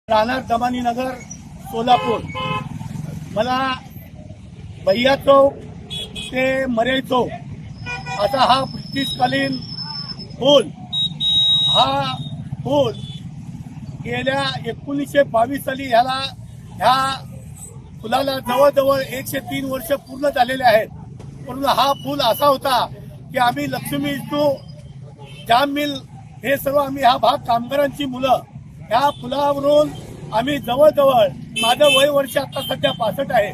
राहणार दमानी नगर सोलापूर। मला भैया चौक ते मरेल चौक असा हा ब्रिटिशकालीन पूल गेल्या 1922 साली ह्या पुलाला जवळजवळ 103 वर्ष पूर्ण झालेले आहेत। परंतु हा पूल असा होता की आम्ही लक्ष्मी टू जाम मिल हे सर्व आम्ही हा भाग कामगारांची मुलं ह्या पुलावरून आम्ही जवळजवळ माझं वय वर्ष आता सध्या 65 आहे।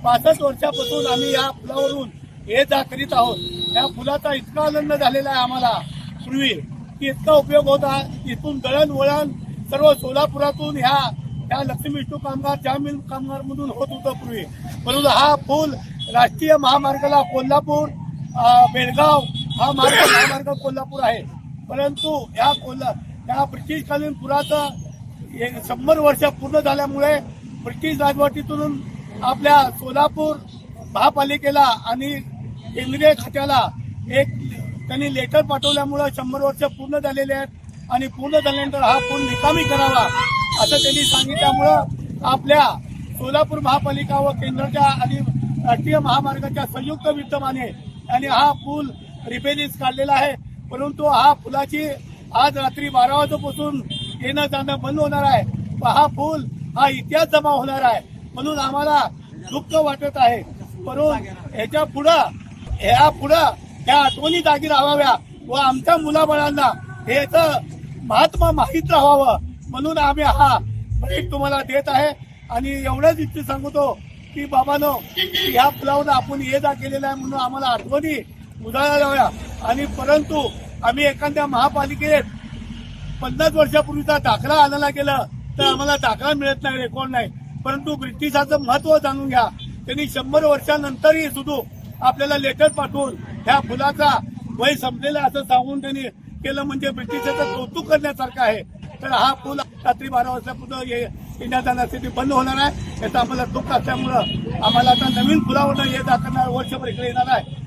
65 वर्षापासून आम्ही या पुलावरून ये जा करीत आहोत। या पुलाचा इतका आनंद झालेला आहे आम्हाला पूर्वी की इतका उपयोग होता। इथून दळणवळण सर्व सोलापुरातून ह्या लक्ष्मी विष्णू कामगार जाम मिल कामगार मधून होत होतं पूर्वी। परंतु हा पूल राष्ट्रीय महामार्गाला कोल्हापूर बेळगाव हा महामार्ग कोल्हापूर आहे। परंतु या ब्रिटिशकालीन पुराचं 100 वर्ष पूर्ण झाल्यामुळे ब्रिटिश राजवटीतून आपल्या सोलापूर महापालिकेला आणि केंद्रीय खात्याला त्यांनी लेटर पाठवल्यामुळे 100 वर्ष पूर्ण झालेले आहेत आणि पूर्ण झाल्यानंतर हा पूल निकामी करावा असं त्यांनी सांगितल्यामुळं आपल्या सोलापूर महापालिका व केंद्राच्या आणि राष्ट्रीय महामार्गाच्या संयुक्त विद्यमाने आणि हा पूल रिपेरीज काढलेला आहे। परंतु हा पुलाची आज रात्री 12 वाजेपासून येणं जाणं बंद होणार आहे व हा पूल हा इतिहास जमा होणार आहे। म्हणून आम्हाला दुःख वाटत आहे। परंतु ह्या आठवणी जागी राहाव्या व आमच्या मुलाबाळांना ह्याचं महात्मा माहीत राहावं म्हणून आम्ही हा भेट तुम्हाला देत आहे। आणि एवढंच इच्छित सांगतो की बाबांनो ह्या पुलावर आपण ये जा केलेला आहे म्हणून आम्हाला आठवणी उजाळा जाव्या। आणि परंतु आम्ही एखाद्या महापालिकेत 50 वर्षापूर्वीचा दाखला आणायला गेलं तर आम्हाला दाखला मिळत नाही, रेकॉर्ड नाही। परंतु ब्रिटिशाचं महत्व जाणून घ्या। त्यांनी 100 वर्षानंतरही सुद्धा आपल्याला लेटर पाठवून ह्या पुलाचा वय संपलेला असं सांगून त्यांनी केलं म्हणजे ब्रिटिशाचं कौतुक करण्यासारखं आहे। तर हा पूल रात्री 12 वाजतापुढं येण्या जाण्यासाठी बंद होणार आहे। याचं आम्हाला दुःख असल्यामुळं आम्हाला आता नवीन पुलावरनं ये जा करणार वर्षभर इकडे येणार आहे।